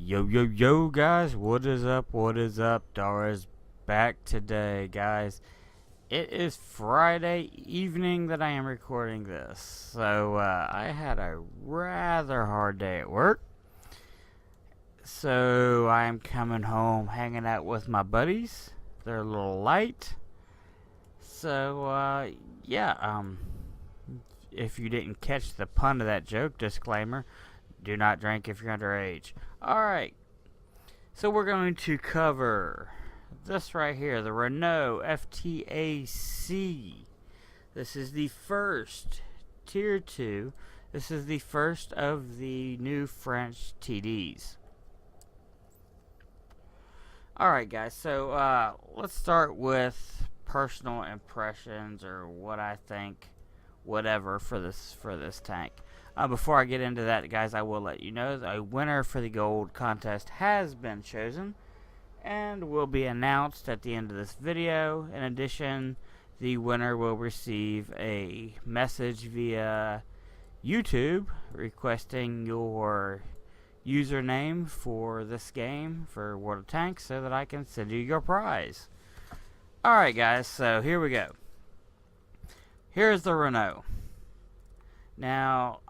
Yo, guys, what is up? What is up? Dara's back today, guys. It is Friday evening that I am recording this. So, I had a rather hard day at work. So, I am coming home, hanging out with my buddies. They're a little light. So, if you didn't catch the pun of that joke, disclaimer, do not drink if you're underage. Alright, so we're going to cover this right here, the Renault FTAC. This is the first Tier 2. This is the first of the new French TDs. Alright guys, so let's start with personal impressions, or what I think, whatever, for this tank. Before I get into that, guys, I will let you know that a winner for the gold contest has been chosen and will be announced at the end of this video. In addition, the winner will receive a message via YouTube requesting your username for this game for World of Tanks so that I can send you your prize. Alright guys, so here we go. Here's the Renault. Now,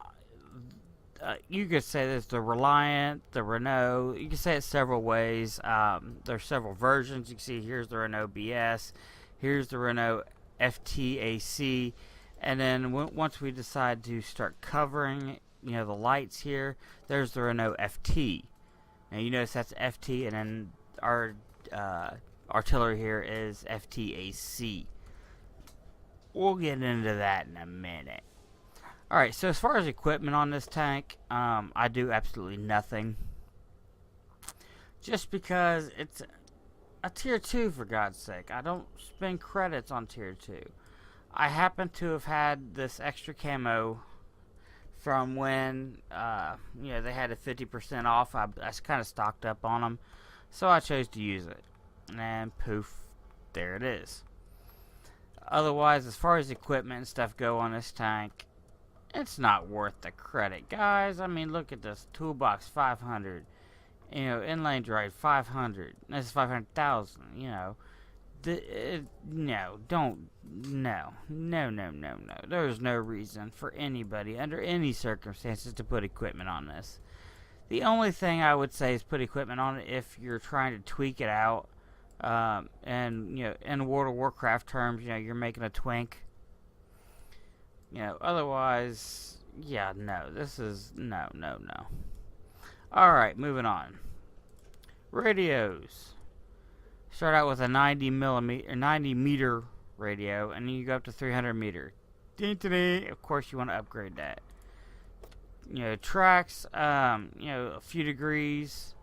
you could say there's the Reliant, the Renault. You can say it several ways. There's several versions. You can see here's the Renault BS. Here's the Renault FTAC. And then once we decide to start covering, the lights here, there's the Renault FT. Now you notice that's FT, and then our artillery here is FTAC. We'll get into that in a minute. Alright, so as far as equipment on this tank, I do absolutely nothing. Just because it's a Tier 2, for God's sake. I don't spend credits on Tier 2. I happen to have had this extra camo from when, they had a 50% off. I kind of stocked up on them, so I chose to use it. And poof, there it is. Otherwise, as far as equipment and stuff go on this tank, it's not worth the credit, guys. I mean, look at this. Toolbox 500. Inlane droid 500. This is 500,000, No. There's no reason for anybody, under any circumstances, to put equipment on this. The only thing I would say is put equipment on it if you're trying to tweak it out. And, in World of Warcraft terms, you're making a twink. Otherwise, no. This is, no. Alright, moving on. Radios. Start out with a 90 meter radio, and then you go up to 300 meter. Of course, you want to upgrade that. Tracks, a few degrees,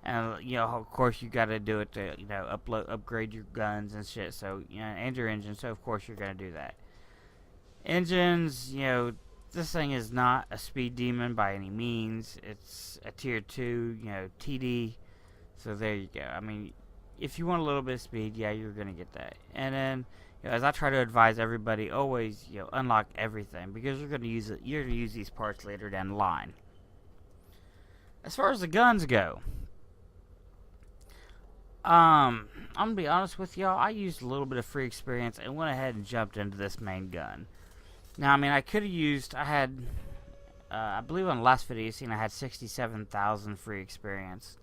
and, of course, you got to do it to, upgrade your guns and shit, so, and your engine, so, of course, you're going to do that. Engines, this thing is not a speed demon by any means. It's a Tier 2, TD. So there you go. I mean, if you want a little bit of speed, you're going to get that. And then, as I try to advise everybody, always, unlock everything, because you're going to use it. You're going to use these parts later down the line. As far as the guns go, I'm going to be honest with y'all. I used a little bit of free experience and went ahead and jumped into this main gun. Now, I mean, I could have used, I believe on the last video you seen I had 67,000 free experience.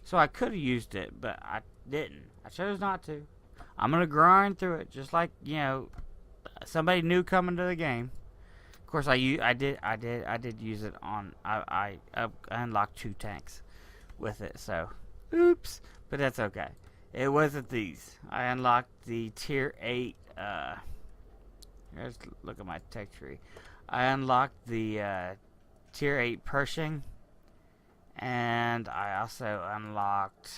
So I could have used it, but I didn't. I chose not to. I'm going to grind through it, just like, somebody new coming to the game. Of course, I did use it on, I unlocked 2 tanks with it, so, oops, but that's okay. It wasn't these. I unlocked the Tier 8, let's look at my tech tree. I unlocked the Tier 8 Pershing, and I also unlocked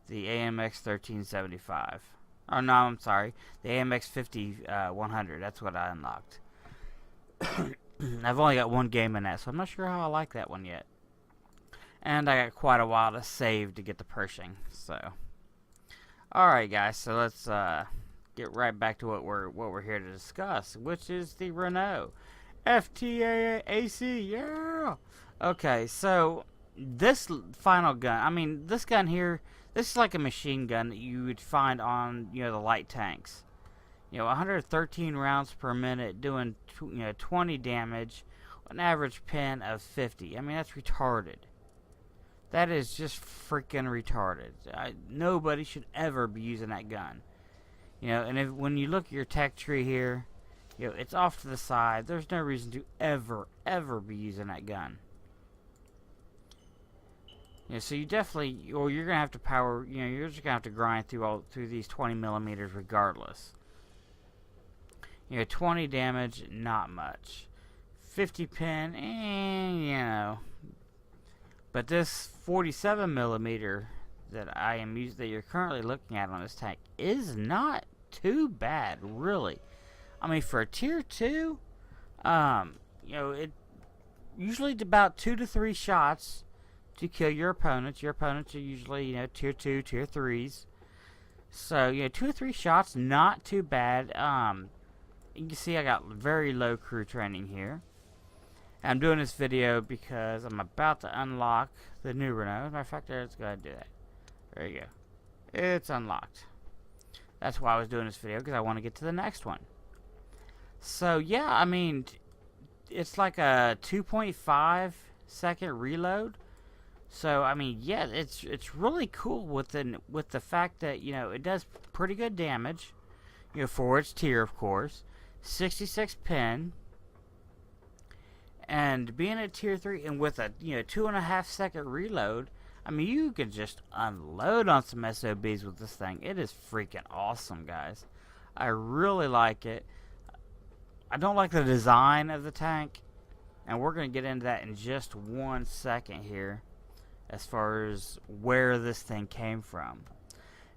the AMX 1375. Oh no, I'm sorry, the AMX 100. That's what I unlocked. I've only got one game in that, so I'm not sure how I like that one yet. And I got quite a while to save to get the Pershing. So, alright guys, so let's get right back to what we're here to discuss, which is the Renault FTAC. Yeah. Okay, so this final gun, I mean, this gun here, this is like a machine gun that you would find on, the light tanks. 113 rounds per minute doing, 20 damage, an average pen of 50. I mean, that's retarded. That is just freaking retarded. Nobody should ever be using that gun. And when you look at your tech tree here, it's off to the side. There's no reason to ever be using that gun. So you definitely, or you're gonna have to power. You're just gonna have to grind through these 20 millimeters regardless. 20 damage, not much. 50 pin, But this 47 millimeter that that you're currently looking at on this tank is not too bad, really. I mean, for a tier 2, it usually about 2 to 3 shots to kill your opponents. Your opponents are usually, tier 2, tier 3s. So, 2 or 3 shots, not too bad. You can see I got very low crew training here. I'm doing this video because I'm about to unlock the new Renault. As a matter of fact, let's go ahead and do that. There you go. It's unlocked. That's why I was doing this video, because I want to get to the next one. So, yeah, I mean, it's like a 2.5 second reload. So, I mean, yeah, it's really cool with the fact that, it does pretty good damage, for its tier, of course. 66 pin. And being a tier 3 and with a 2.5 second reload, I mean, you could just unload on some SOBs with this thing. It is freaking awesome, guys. I really like it. I don't like the design of the tank, and we're going to get into that in just 1 second here, as far as where this thing came from.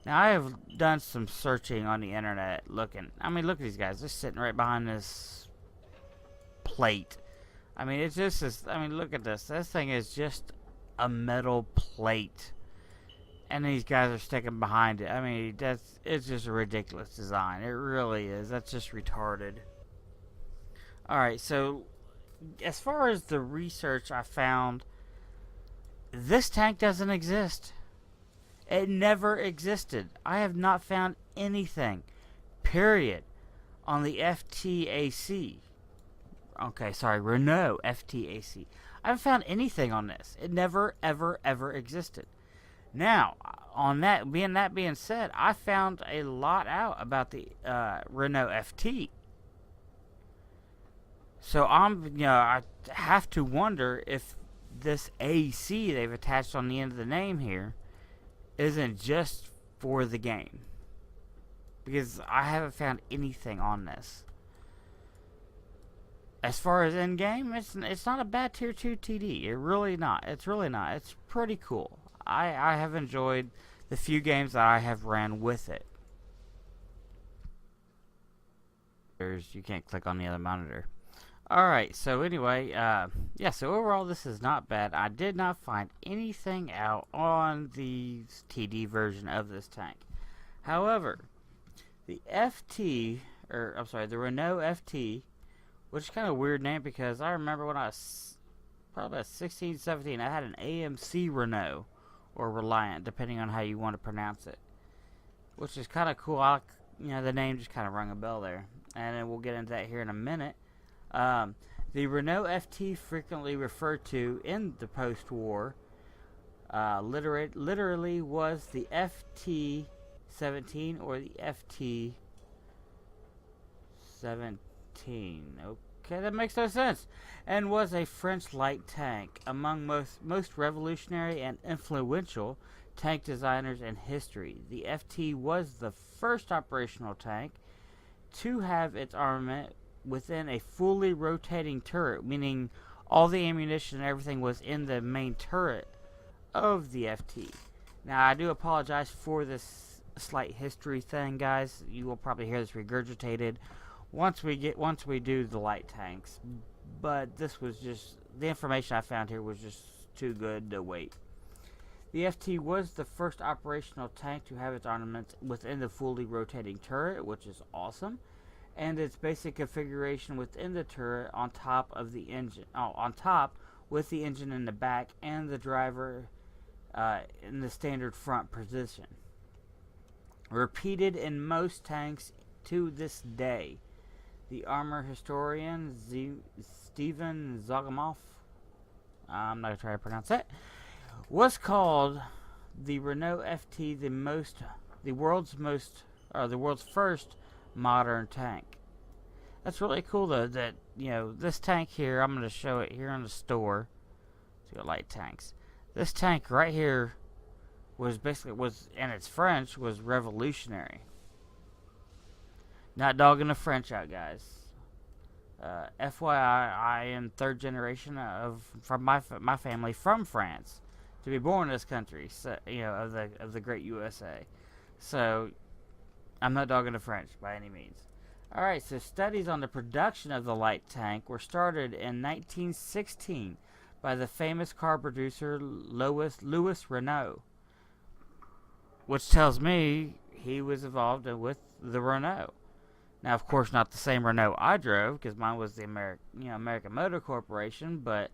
Now, I have done some searching on the internet looking. I mean, look at these guys. They're sitting right behind this plate. I mean, it's just, look at this. This thing is just a metal plate. And these guys are sticking behind it. I mean, it's just a ridiculous design. It really is. That's just retarded. Alright, so as far as the research I found, this tank doesn't exist. It never existed. I have not found anything, period, on the FTAC. Okay, sorry, Renault FTAC. I haven't found anything on this. It never, ever existed. Now, that being said, I found a lot out about the Renault FT. So I have to wonder if this AC they've attached on the end of the name here isn't just for the game, because I haven't found anything on this. As far as in game, it's not a bad tier 2 TD. It's really not. It's pretty cool. I have enjoyed the few games that I have ran with it. You can't click on the other monitor. Alright, so anyway, yeah, so overall this is not bad. I did not find anything out on the TD version of this tank. However, the the Renault FT, which is kind of a weird name, because I remember when I was probably about 16, 17, I had an AMC Renault, or Reliant, depending on how you want to pronounce it, which is kind of cool. The name just kind of rung a bell there, and then we'll get into that here in a minute. The Renault FT, frequently referred to in the post-war, literally was the FT-17 or the FT-17. Okay, that makes no sense. And was a French light tank, among most revolutionary and influential tank designers in history. The FT was the first operational tank to have its armament within a fully rotating turret, meaning all the ammunition and everything was in the main turret of the FT. Now, I do apologize for this slight history thing, guys. You will probably hear this regurgitated once we do the light tanks, but this was just, the information I found here was just too good to wait. The FT was the first operational tank to have its armaments within the fully rotating turret, which is awesome, and its basic configuration within the turret on top with the engine in the back and the driver in the standard front position. Repeated in most tanks to this day. The armor historian Stephen Zagamoff, I'm not going to try to pronounce that, was called the Renault FT the world's first modern tank. That's really cool though, that, you know, this tank here, I'm going to show it here in the store. So light tanks. This tank right here was in its French, was revolutionary. Not dogging the French out, guys. FYI, I am third generation from my family from France to be born in this country, so, you know, of the great USA. So I'm not dogging the French by any means. Alright, so studies on the production of the light tank were started in 1916 by the famous car producer Louis Renault, which tells me he was involved with the Renault. Now, of course, not the same Renault I drove, because mine was the American Motor Corporation, but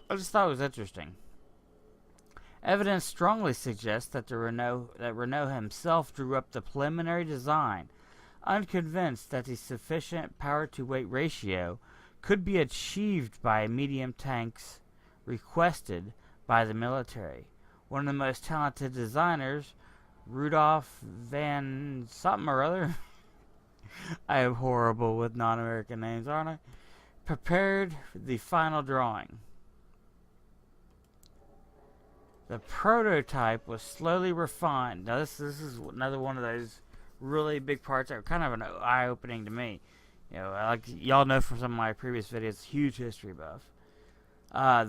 I just thought it was interesting. Evidence strongly suggests that Renault himself drew up the preliminary design, unconvinced that the sufficient power-to-weight ratio could be achieved by medium tanks requested by the military. One of the most talented designers, Rudolf van something or other, I am horrible with non-American names, aren't I? Prepared the final drawing. The prototype was slowly refined. Now this is another one of those really big parts that are kind of an eye-opening to me. You know, like y'all know from some of my previous videos, huge history buff.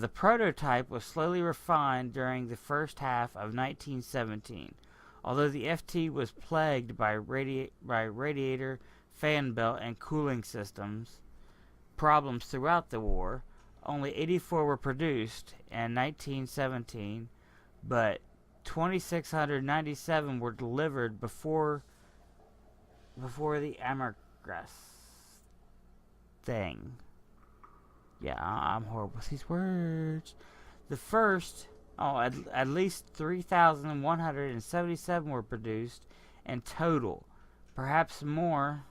The prototype was slowly refined during the first half of 1917. Although the FT was plagued by radiator, fan belt, and cooling systems problems throughout the war, only 84 were produced in 1917, but 2,697 were delivered before the Ambergris thing. Yeah, I'm horrible with these words. The first, at least 3,177 were produced in total. Perhaps more.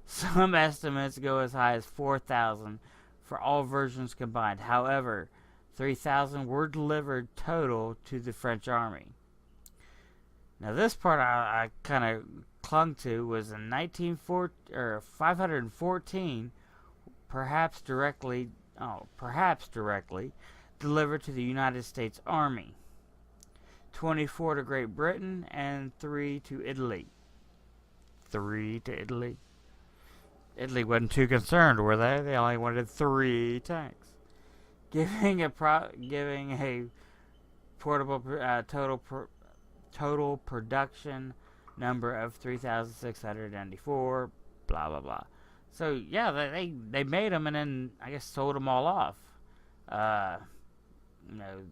Some estimates go as high as 4,000 for all versions combined. However, 3,000 were delivered total to the French army. Now this part I kind of clung to was in 514, perhaps directly delivered to the United States Army, 24 to Great Britain, and 3 to Italy. Italy wasn't too concerned, were they? They only wanted 3 tanks, giving a portable total production number of 3,694. Blah blah blah. So yeah, they made them and then I guess sold them all off. Let's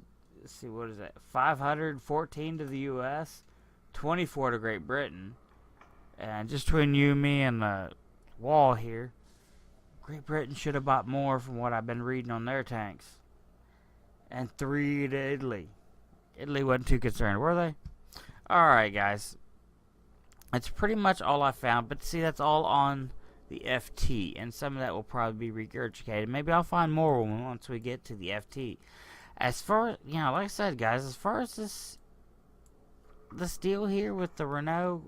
see, what is that? 514 to the U.S., 24 to Great Britain, and just between you, me, and the wall here, Great Britain should have bought more from what I've been reading on their tanks. And 3 to Italy. Italy wasn't too concerned, were they? Alright, guys. That's pretty much all I found, but see, that's all on the FT, and some of that will probably be regurgitated. Maybe I'll find more once we get to the FT. As far as, like I said, guys, as far as this deal here with the Renault,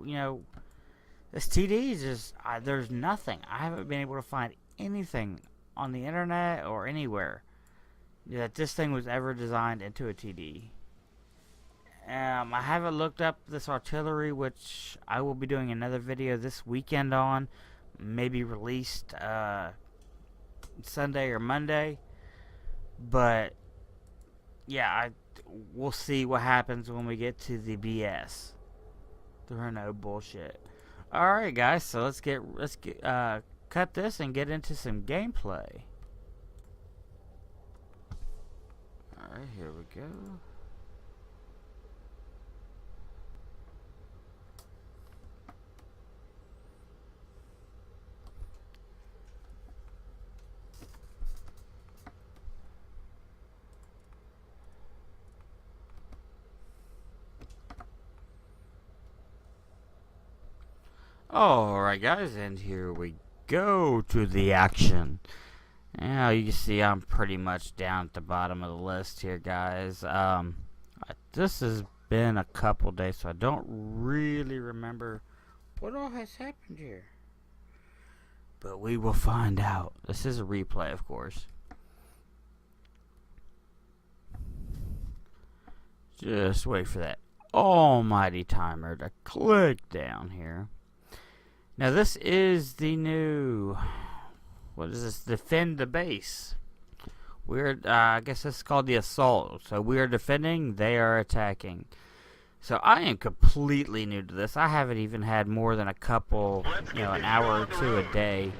this TD is just, there's nothing. I haven't been able to find anything on the internet or anywhere that this thing was ever designed into a TD. I haven't looked up this artillery, which I will be doing another video this weekend on, maybe released Sunday or Monday. But yeah, we'll see what happens when we get to the BS, the Renault bullshit. All right, guys. So let's cut this and get into some gameplay. All right, here we go. Alright guys, and here we go to the action. Now you can see I'm pretty much down at the bottom of the list here, guys. This has been a couple days, so I don't really remember what all has happened here. But we will find out. This is a replay, of course. Just wait for that almighty timer to click down here. Now this is the new, what is this? Defend the base. We're, I guess this is called the assault. So we are defending, they are attacking. So I am completely new to this. I haven't even had more than a couple, an hour or two a day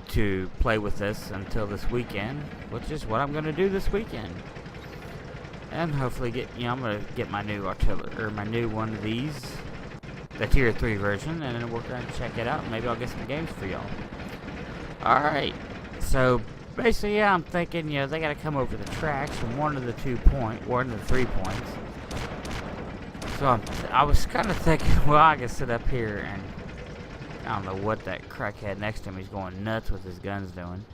to play with this until this weekend, which is what I'm going to do this weekend. And hopefully get, I'm going to get my new artillery, or my new one of these, the tier 3 version, and then we're going to check it out. Maybe I'll get some games for y'all. Alright, so basically, yeah, I'm thinking, they got to come over the tracks from one of the 3 points. So I was kind of thinking, well, I can sit up here and I don't know what that crackhead next to me is going nuts with his guns doing.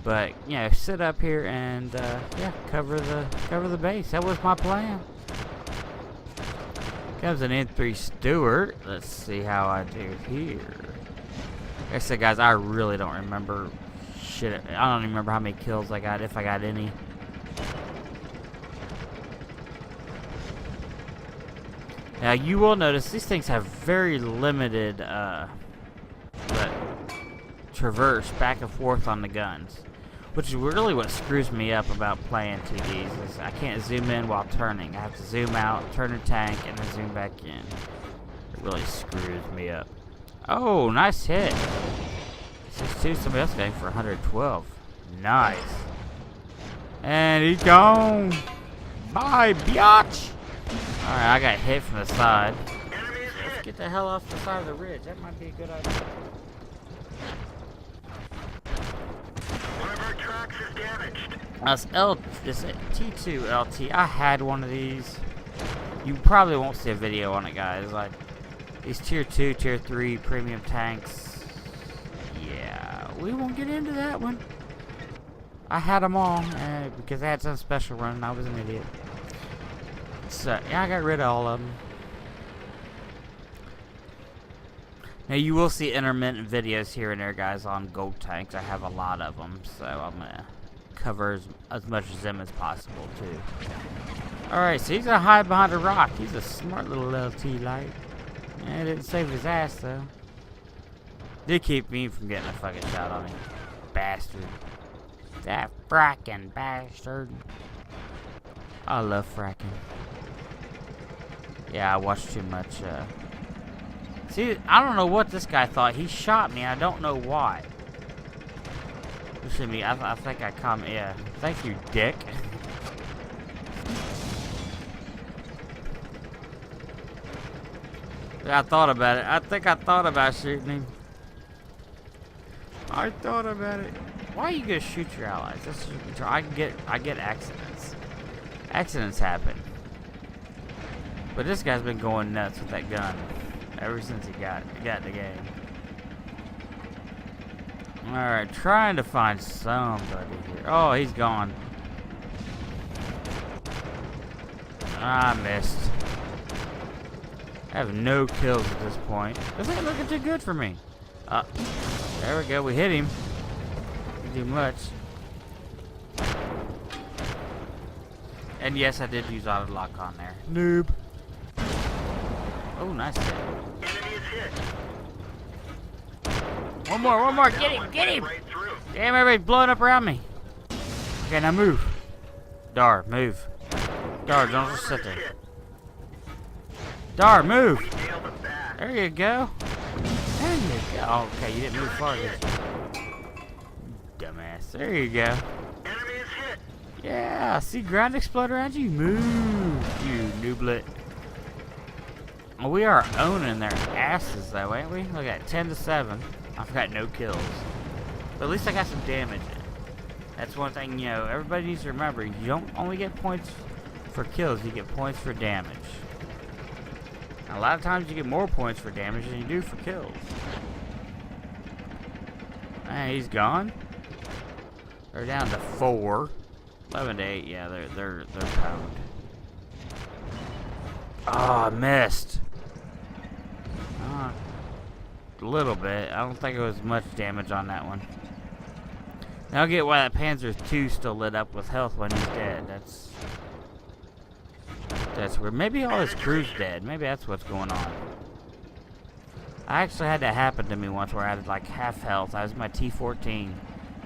But, sit up here and, cover the base. That was my plan. Comes an N3 Stewart. Let's see how I do here. Like I said, guys, I really don't remember shit. I don't even remember how many kills I got, if I got any. Now, you will notice these things have very limited traverse back and forth on the guns, which is really what screws me up about playing TDs. Is I can't zoom in while turning. I have to zoom out, turn the tank, and then zoom back in. It really screws me up. Oh, nice hit. 6-2, somebody else got him for 112. Nice. And he's gone. Bye, biatch. Alright, I got hit from the side. Let's get the hell off the side of the ridge. That might be a good idea. One of our tracks is damaged. This T2 LT. I had one of these. You probably won't see a video on it, guys. Like these tier 2, tier 3 premium tanks. Yeah, we won't get into that one. I had them all because I had some special run and I was an idiot. So, yeah, I got rid of all of them. Now, you will see intermittent videos here and there, guys, on gold tanks. I have a lot of them, so I'm going to cover as much of them as possible, too. Alright, so he's going to hide behind a rock. He's a smart little LT light. Yeah, it didn't save his ass, though. Did keep me from getting a fucking shot on him. Bastard. That fracking bastard. I love fracking. Yeah, I watched too much, See, I don't know what this guy thought. He shot me, I don't know why. Listen to me, I think I yeah. Thank you, dick. I thought about it. I think I thought about shooting him. I thought about it. Why are you gonna shoot your allies? I get accidents. Accidents happen. But this guy's been going nuts with that gun ever since he got the game. Alright, trying to find somebody here. Oh, he's gone. I missed. I have no kills at this point. This ain't looking too good for me. There we go, we hit him. Didn't do much. And yes, I did use auto lock on there. Noob. Oh, nice hit. Enemy is hit. One more. Get him. Right through. Damn, everybody's blowing up around me. Okay, now move. Dar, move. Dar, don't just sit there. Dar, move. We nailed him back. There you go. There you go. Oh, okay, you didn't move far, did you? Dumbass. There you go. Enemy is hit. Yeah, see ground explode around you? Move, you nooblet. Well, we are owning their asses, though, ain't we? Look at 10-7. I've got no kills. But at least I got some damage in. That's one thing, everybody needs to remember. You don't only get points for kills, you get points for damage. A lot of times you get more points for damage than you do for kills. Man, he's gone. They're down to 4. 11 to 8, yeah, they're pwned. Oh, I missed. A little bit. I don't think it was much damage on that one. Now I get why that Panzer II still lit up with health when he's dead. That's weird. Maybe all his crew's dead. Maybe that's what's going on. I actually had that happen to me once where I had like half health. I was my T-14.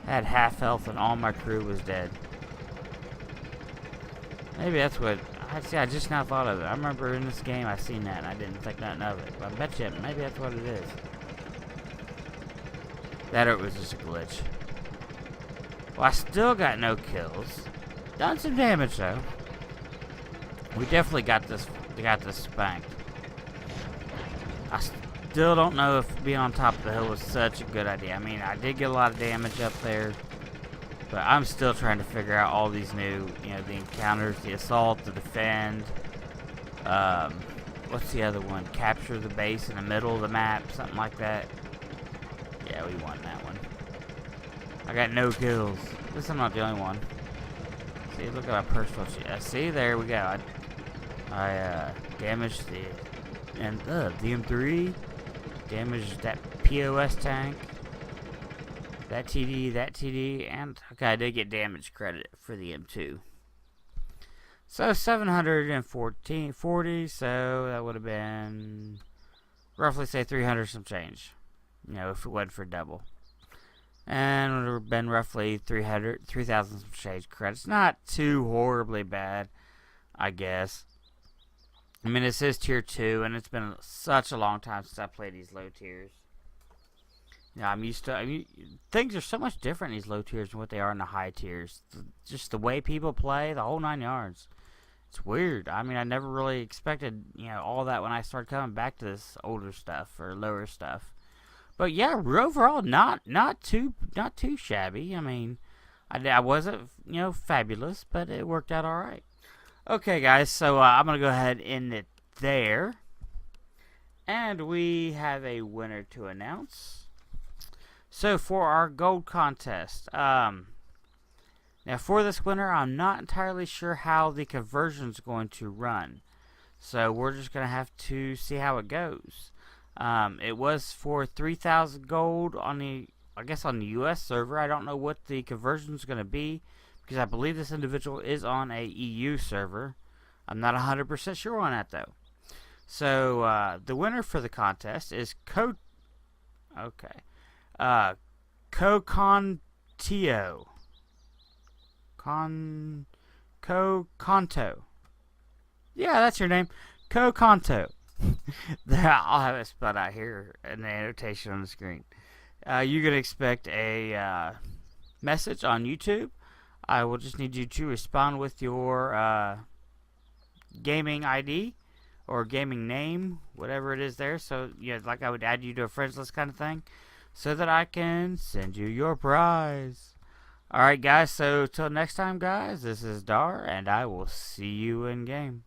I had half health and all my crew was dead. Maybe that's what... I just now thought of it. I remember in this game I seen that and I didn't think nothing of it. But I bet you maybe that's what it is. That or it was just a glitch. Well, I still got no kills. Done some damage though. We definitely got this spanked. I still don't know if being on top of the hill was such a good idea. I mean, I did get a lot of damage up there. But I'm still trying to figure out all these new, the encounters, the assault, the defend. What's the other one? Capture the base in the middle of the map, something like that. Yeah, we won that one. I got no kills. At least I'm not the only one. See, look at my personal shit. See, there we go. I damaged the M3. Damaged that POS tank. That TD, and okay, I did get damage credit for the M2. So 740, so that would have been roughly say 300 some change. If it went for double. And it would have been roughly 3,000 some change credits. Not too horribly bad, I guess. I mean, it says tier 2, and it's been such a long time since I played these low tiers. I'm used to. Things are so much different in these low tiers than what they are in the high tiers. Just the way people play, the whole 9 yards. It's weird. I mean, I never really expected, all that when I started coming back to this older stuff or lower stuff. But yeah, overall, not too shabby. I mean, I wasn't, fabulous, but it worked out all right. Okay, guys. So I'm gonna go ahead and end it there, and we have a winner to announce. So for our gold contest, now for this winner, I'm not entirely sure how the conversion's going to run. So we're just going to have to see how it goes. It was for 3,000 gold on the US server. I don't know what the conversion's going to be because I believe this individual is on a EU server. I'm not 100% sure on that though. So the winner for the contest is Cocontio. Coconto. Yeah, that's your name. Coconto. I'll have it spelled out here in the annotation on the screen. You can expect a message on YouTube. I will just need you to respond with your gaming ID or gaming name, whatever it is there. So, like I would add you to a friends list kind of thing, so that I can send you your prize. Alright, guys, so till next time, guys, this is Dar, and I will see you in game.